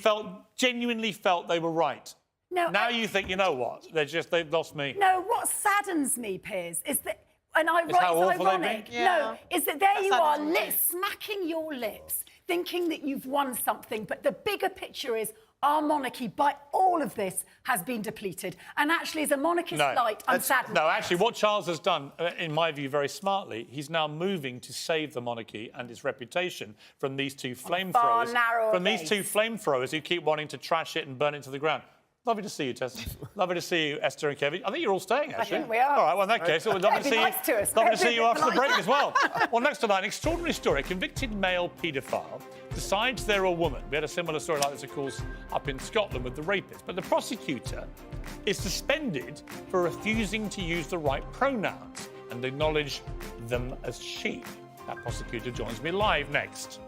genuinely felt they were right. No, now you think, you know what? They've lost me. No, what saddens me, Piers, is that. And it's ironic. Yeah. No, is that there you are, smacking your lips, thinking that you've won something, but the bigger picture is our monarchy, by all of this, has been depleted. And actually, as a monarchist light, I'm saddened. No, actually, what Charles has done, in my view, very smartly, he's now moving to save the monarchy and its reputation from these two flamethrowers. From these two flamethrowers who keep wanting to trash it and burn it to the ground. Lovely to see you, Tess. Lovely to see you, Esther and Kevin. I think you're all staying, actually. I think we are. All right, well, in that case, lovely to see you. Nice to us. Lovely to see you after the break as well. Well, next tonight, an extraordinary story. A convicted male paedophile decides they're a woman. We had a similar story like this, of course, up in Scotland with the rapist. But the prosecutor is suspended for refusing to use the right pronouns and acknowledge them as she. That prosecutor joins me live next.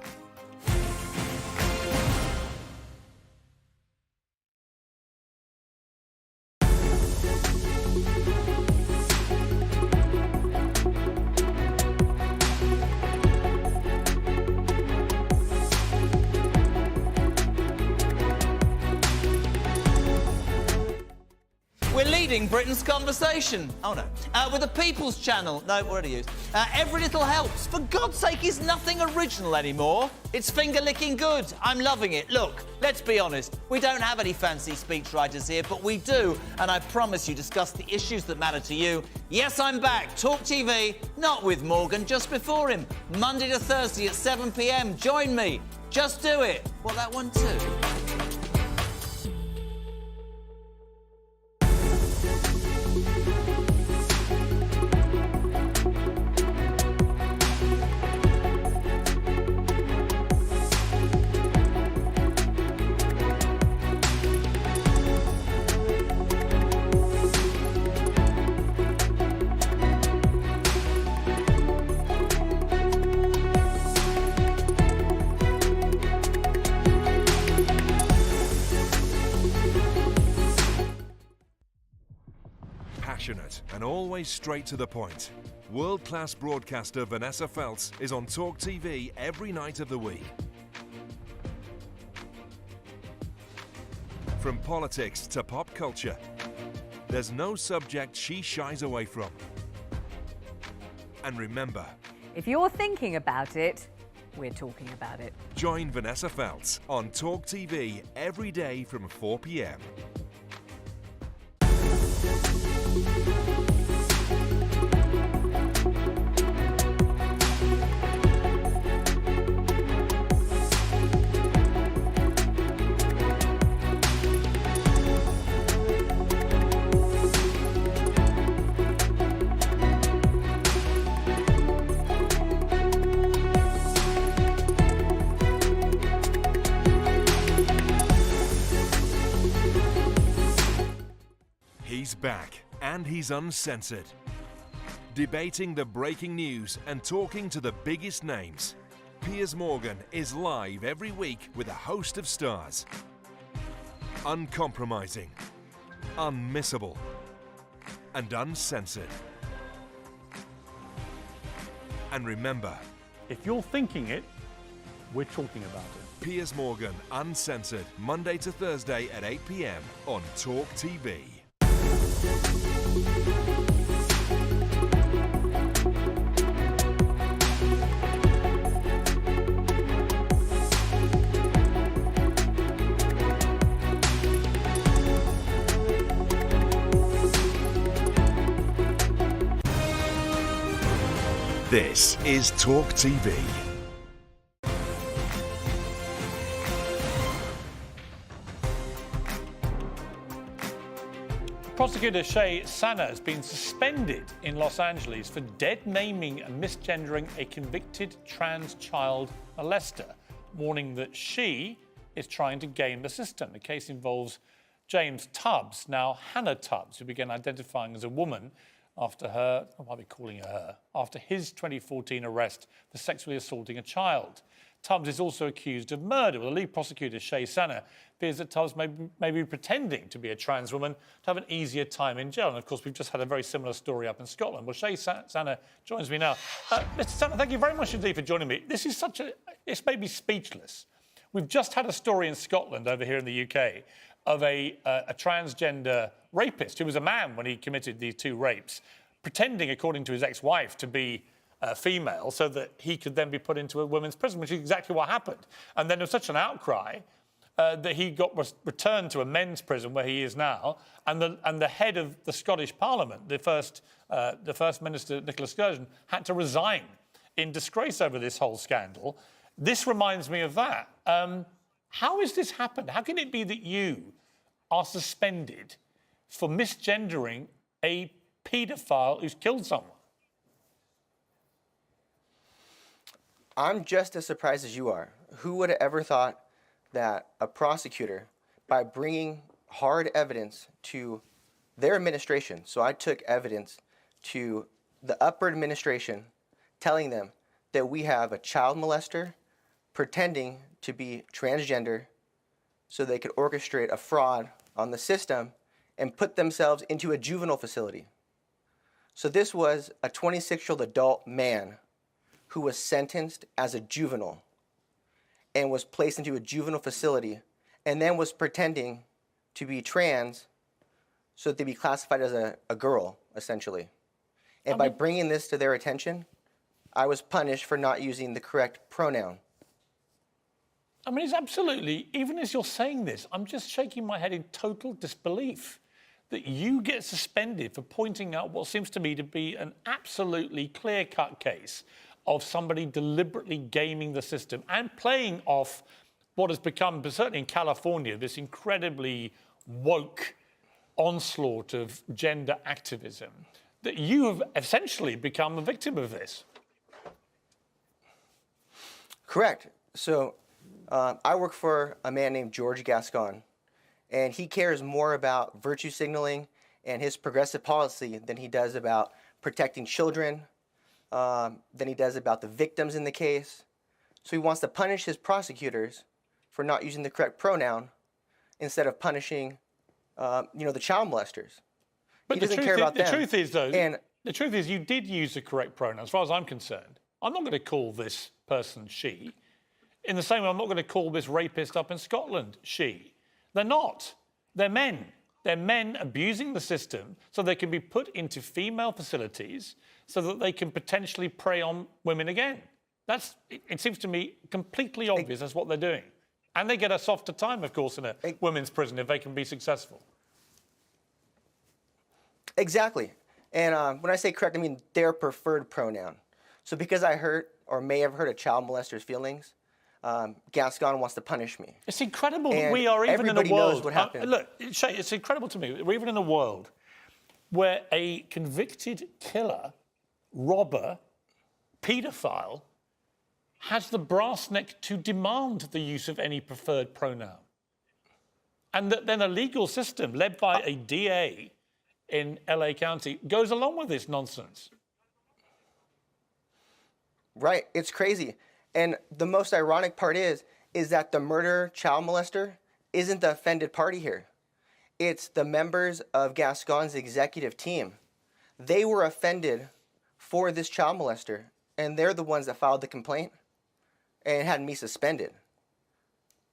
We're leading Britain's conversation. Oh, no. With the People's Channel. No, already used. Every little helps. For God's sake, is nothing original anymore. It's finger-licking good. I'm loving it. Look, let's be honest. We don't have any fancy speechwriters here, but we do, and I promise you, discuss the issues that matter to you. Yes, I'm back. TalkTV, not with Morgan, just before him. Monday to Thursday at 7 p.m. Join me. Just do it. Well, that one too. Passionate and always straight to the point. World-class broadcaster Vanessa Feltz is on TalkTV every night of the week. From politics to pop culture, there's no subject she shies away from. And remember, if you're thinking about it, we're talking about it. Join Vanessa Feltz on TalkTV every day from 4 p.m. He's back, and he's uncensored. Debating the breaking news and talking to the biggest names. Piers Morgan is live every week with a host of stars. Uncompromising, unmissable, and uncensored. And remember, if you're thinking it, we're talking about it. Piers Morgan, Uncensored, Monday to Thursday at 8 p.m. on TalkTV. This is TalkTV. Prosecutor Shay Sana has been suspended in Los Angeles for dead maiming and misgendering a convicted trans child molester, warning that she is trying to game the system. The case involves James Tubbs, now Hannah Tubbs, who began identifying as a woman after her, or why are we calling her her, after his 2014 arrest for sexually assaulting a child. Tubbs is also accused of murder. Well, the lead prosecutor, Shay Sana, fears that Tubbs may be pretending to be a trans woman to have an easier time in jail. And, of course, we've just had a very similar story up in Scotland. Well, Shay Sana joins me now. Mr. Sana, thank you very much indeed for joining me. This is it's made me speechless. We've just had a story in Scotland over here in the UK of a transgender rapist who was a man when he committed these two rapes, pretending, according to his ex-wife, to be female so that he could then be put into a women's prison, which is exactly what happened. And then there was such an outcry that he got returned to a men's prison where he is now, and the head of the Scottish Parliament, the first minister, Nicola Sturgeon, had to resign in disgrace over this whole scandal. This reminds me of that. How has this happened? How can it be that you are suspended for misgendering a paedophile who's killed someone? I'm just as surprised as you are. Who would have ever thought that a prosecutor, by bringing hard evidence to their administration, so I took evidence to the upper administration, telling them that we have a child molester pretending to be transgender so they could orchestrate a fraud on the system and put themselves into a juvenile facility. So this was a 26-year-old adult man who was sentenced as a juvenile and was placed into a juvenile facility and then was pretending to be trans so that they'd be classified as a girl, essentially. And by bringing this to their attention, I was punished for not using the correct pronoun. I mean, it's absolutely, even as you're saying this, I'm just shaking my head in total disbelief that you get suspended for pointing out what seems to me to be an absolutely clear-cut case of somebody deliberately gaming the system and playing off what has become, certainly in California, this incredibly woke onslaught of gender activism, that you have essentially become a victim of this. Correct. So I work for a man named George Gascon, and he cares more about virtue signaling and his progressive policy than he does about protecting children, than he does about the victims in the case. So he wants to punish his prosecutors for not using the correct pronoun instead of punishing, the child molesters. But he doesn't care about them. The truth is, though, the truth is you did use the correct pronoun, as far as I'm concerned. I'm not going to call this person she. In the same way, I'm not going to call this rapist up in Scotland she. They're not. They're men. They're men abusing the system so they can be put into female facilities so that they can potentially prey on women again. It seems to me completely obvious that's what they're doing. And they get a softer time, of course, in a women's prison if they can be successful. Exactly. And when I say correct, I mean their preferred pronoun. So because I hurt or may have hurt a child molester's feelings, Gascon wants to punish me. It's incredible that we are even in a world... knows what happened. Look, Shay, it's incredible to me. We're even in a world where a convicted killer, robber, paedophile has the brass neck to demand the use of any preferred pronoun. And that then a legal system led by a DA in LA County goes along with this nonsense. Right, it's crazy. And the most ironic part is that the murder child molester isn't the offended party here. It's the members of Gascon's executive team. They were offended for this child molester, and they're the ones that filed the complaint and had me suspended.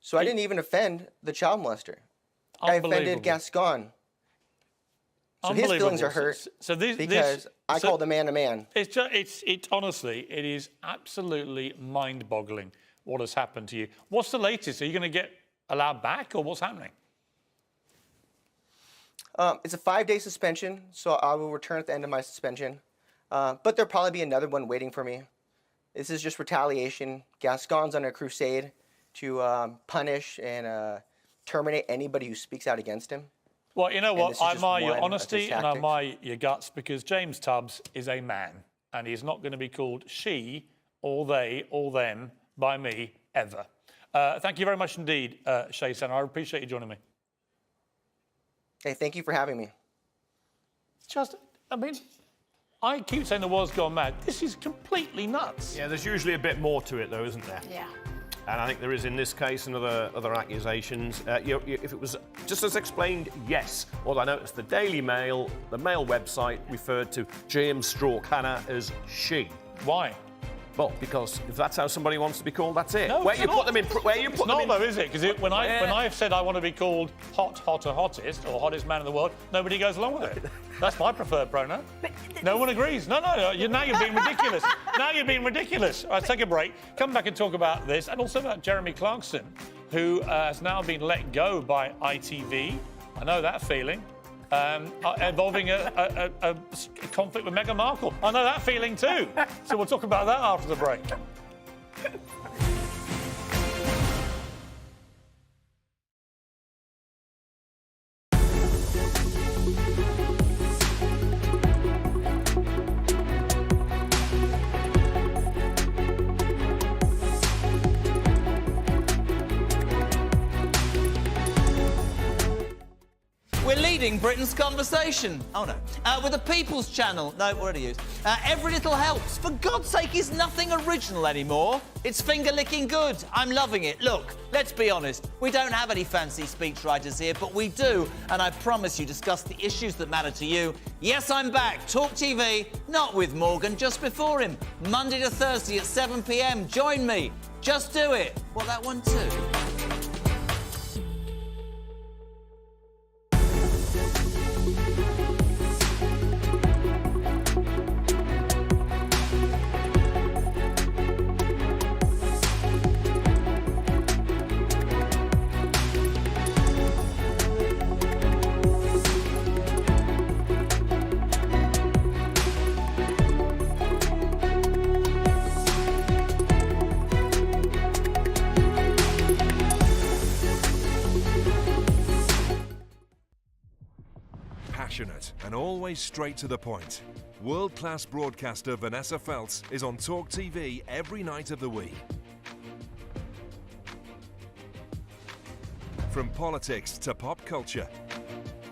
So I didn't even offend the child molester. I offended Gascon. So his feelings are hurt because I called a man a man. It's honestly, it is absolutely mind-boggling what has happened to you. What's the latest? Are you going to get allowed back, or what's happening? It's a 5-day suspension, so I will return at the end of my suspension. But there'll probably be another one waiting for me. This is just retaliation. Gascon's on a crusade to punish and terminate anybody who speaks out against him. Well, you know what? I admire your honesty and I admire your guts, because James Tubbs is a man and he's not going to be called she or they or them by me ever. Thank you very much indeed, Shay Senna. I appreciate you joining me. Hey, thank you for having me. I keep saying the world's gone mad. This is completely nuts. Yeah, there's usually a bit more to it, though, isn't there? Yeah. And I think there is in this case and other accusations. If it was just as explained, yes. Although I noticed the Daily Mail, the Mail website, referred to James Straw Hannah as she. Why? Well, because if that's how somebody wants to be called, that's it. No, where you put them in. It's not, though, is it? Because when I've said I want to be called hot, hotter, hottest, or hottest man in the world, nobody goes along with it. That's my preferred pronoun. No one agrees. No. Now you're being ridiculous. Now you're being ridiculous. All right, take a break. Come back and talk about this, and also about Jeremy Clarkson, who has now been let go by ITV. I know that feeling. Involving a conflict with Meghan Markle. I know that feeling too. So we'll talk about that after the break. We're leading Britain's conversation. Oh, no. With the People's Channel. No, what did I use? Every little helps. For God's sake, is nothing original anymore. It's finger-licking good. I'm loving it. Look, let's be honest. We don't have any fancy speechwriters here, but we do, and I promise you, discuss the issues that matter to you. Yes, I'm back. TalkTV, not with Morgan, just before him. Monday to Thursday at 7 p.m. Join me. Just do it. Well, that one too. Passionate and always straight to the point. World-class broadcaster Vanessa Feltz is on TalkTV every night of the week. From politics to pop culture,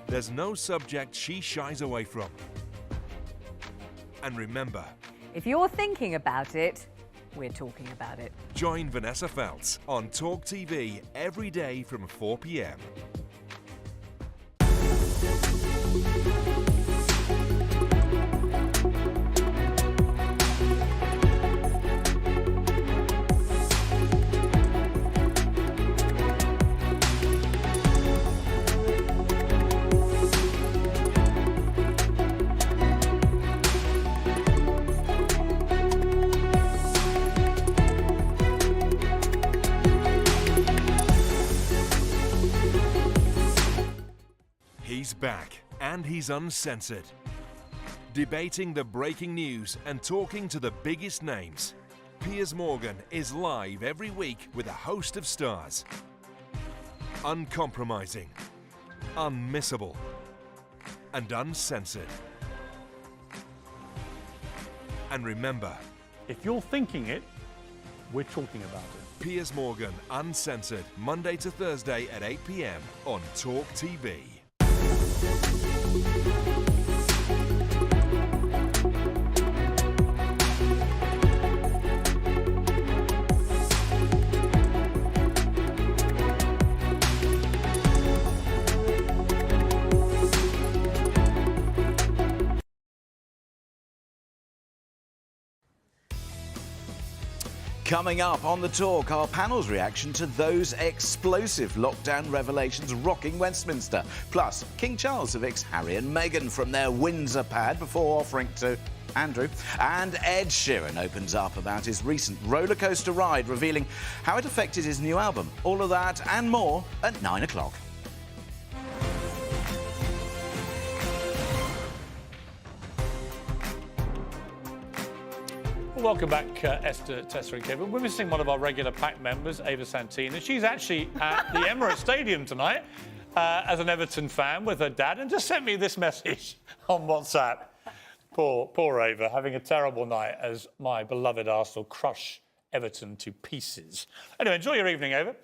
there's no subject she shies away from. And remember, if you're thinking about it, we're talking about it. Join Vanessa Feltz on TalkTV every day from 4 p.m. He's back, and he's uncensored. Debating the breaking news and talking to the biggest names. Piers Morgan is live every week with a host of stars. Uncompromising, unmissable, and uncensored. And remember, if you're thinking it, we're talking about it. Piers Morgan, Uncensored, Monday to Thursday at 8 p.m. on TalkTV. Coming up on The Talk, our panel's reaction to those explosive lockdown revelations rocking Westminster. Plus, King Charles evicts Harry and Meghan from their Windsor pad before offering to Andrew. And Ed Sheeran opens up about his recent rollercoaster ride, revealing how it affected his new album. All of that and more at 9 o'clock. Welcome back, Esther, Tessa and Kevin. We're missing one of our regular pack members, Ava Santini. She's actually at the Emirates Stadium tonight as an Everton fan with her dad and just sent me this message on WhatsApp. Poor Ava, having a terrible night as my beloved Arsenal crush Everton to pieces. Anyway, enjoy your evening, Ava.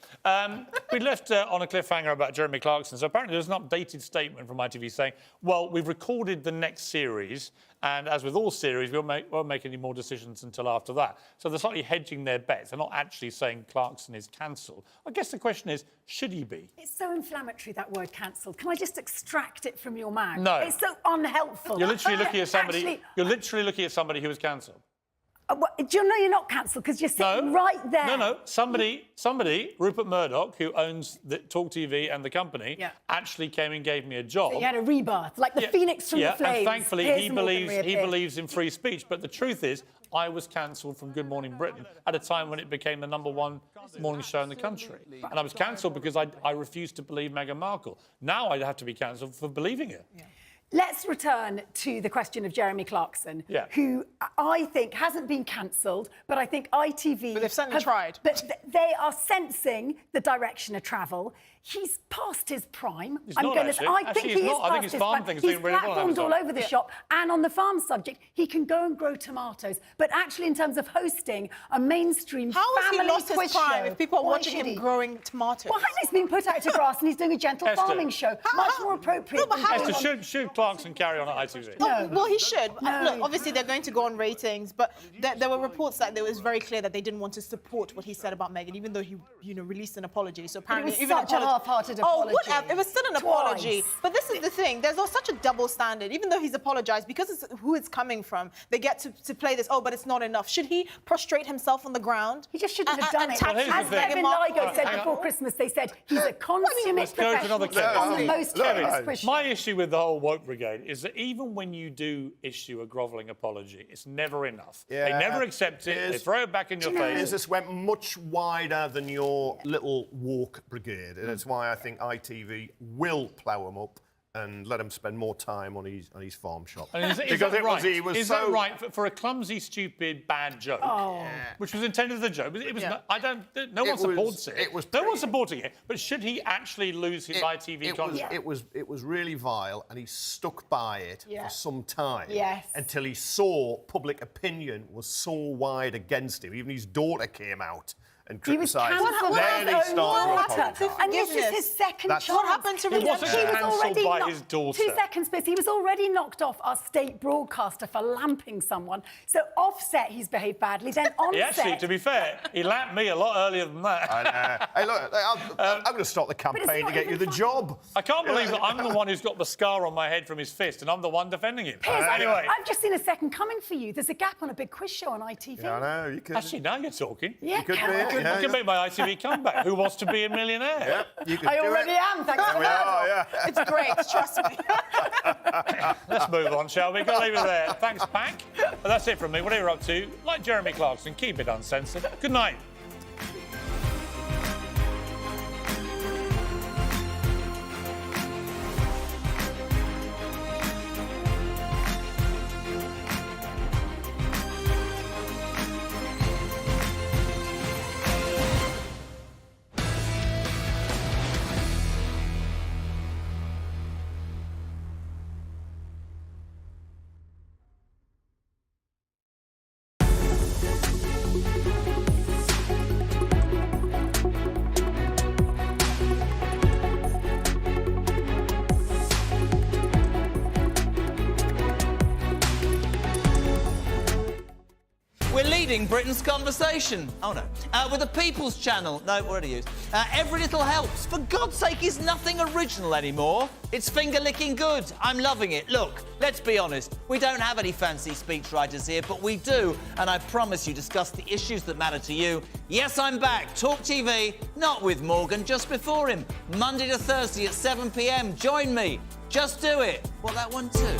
We left on a cliffhanger about Jeremy Clarkson. So apparently there's an updated statement from ITV saying, well, we've recorded the next series, and as with all series, we won't make any more decisions until after that. So they're slightly hedging their bets. They're not actually saying Clarkson is cancelled. I guess the question is, should he be? It's so inflammatory, that word cancelled. Can I just extract it from your mouth? No. It's so unhelpful. You're literally looking at somebody. You're literally looking at somebody who was cancelled. Do you know you're not cancelled because you're sitting right there? No. Somebody, Rupert Murdoch, who owns the TalkTV and the company, actually came and gave me a job. So you had a rebirth, like the phoenix from the flames. And thankfully Piers he Morgan believes in free speech. But the truth is, I was cancelled from Good Morning Britain at a time when it became the #1 morning show in the country. And I was cancelled because I refused to believe Meghan Markle. Now I'd have to be cancelled for believing it. Let's return to the question of Jeremy Clarkson, who I think hasn't been cancelled, but I think ITV... But they've certainly tried. But they are sensing the direction of travel. He's past his prime. He's not, actually. I think he is not. I think past his farm prime. thing's He's doing really well on platformed all Amazon. over the shop. And on the farm subject, he can go and grow tomatoes. But actually, in terms of hosting a mainstream How has he family lost his quiz prime show, if people are why watching should him he? growing tomatoes? Well, he's been put out to grass and he's doing a gentle Esther. farming show. Much more appropriate. than going Esther, on- should Clarkson carry on at ITV? No. Well, he should. Look, obviously they're going to go on ratings, but there were reports that it was very clear that they didn't want to support what he said about Meghan, even though he, released an apology. So apparently, But it was even such a half-hearted apology. whatever. It was still an apology. Twice. But this is the thing. There's such a double standard. Even though he's apologized, because it's who it's coming from, they get to play this. Oh, but it's not enough. Should he prostrate himself on the ground? He just shouldn't have done it. Well, As Kevin Ligo said before Christmas, they said he's a consummate Let's go to another professional on the case. most famous quiz My show. issue with the whole woke brigade is that even when you do issue a grovelling apology, it's never enough. They never accept it. They throw it back in your face. This went much wider than your little walk brigade, and that's why I think ITV will plough him up and let him spend more time on his farm shop. And is Because that it right? was, he was is so... that right for a clumsy, stupid, bad joke, which was intended as a joke? It was. Not, I don't. No one supports it. No one's supporting it. But should he actually lose his ITV contract? It was really vile, and he stuck by it for some time. Yes. Until he saw public opinion was so wide against him. Even his daughter came out and He was criticised cancelled him. by Then his he own started daughter. apologising. And this is his second That's- chance. What happened to He wasn't cancelled already by knocked- his daughter. 2 seconds, Piers. He was already knocked off our state broadcaster for lamping someone. So offset, he's behaved badly. Then onset... He actually, to be fair, he lamped me a lot earlier than that. I know. Hey, look, I'm going to start the campaign to get you the job. I can't believe that I'm the one who's got the scar on my head from his fist, and I'm the one defending him. Piers, Anyway. I've just seen a second coming for you. There's a gap on a big quiz show on ITV. Yeah, I know. You could. Actually, now you're talking. Yeah, You could can be, I? yeah. I can make my ITV comeback. Who wants to be a millionaire? Yep, you could I do already it. am, thanks for We that. are, yeah. It's great, trust me. Let's move on, shall we? Go leave it there. Thanks, Pack. But that's it from me. Whatever you're up to, like Jeremy Clarkson, keep it uncensored. Good night. We're leading Britain's conversation. Oh, no. With the People's Channel. No, already used. Every little helps. For God's sake, is nothing original anymore. It's finger-licking good. I'm loving it. Look, let's be honest. We don't have any fancy speechwriters here, but we do, and I promise you, discuss the issues that matter to you. Yes, I'm back. TalkTV, not with Morgan, just before him. Monday to Thursday at 7 p.m. Join me. Just do it. Well, that one too.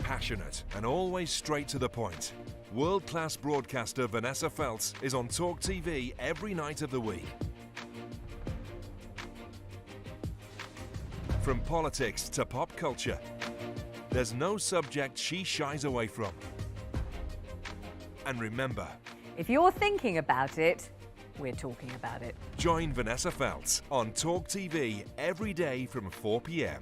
Passionate and always straight to the point. World-class broadcaster Vanessa Feltz is on TalkTV every night of the week. From politics to pop culture, there's no subject she shies away from. And remember, If you're thinking about it, we're talking about it. join Vanessa Feltz on TalkTV every day from 4 p.m.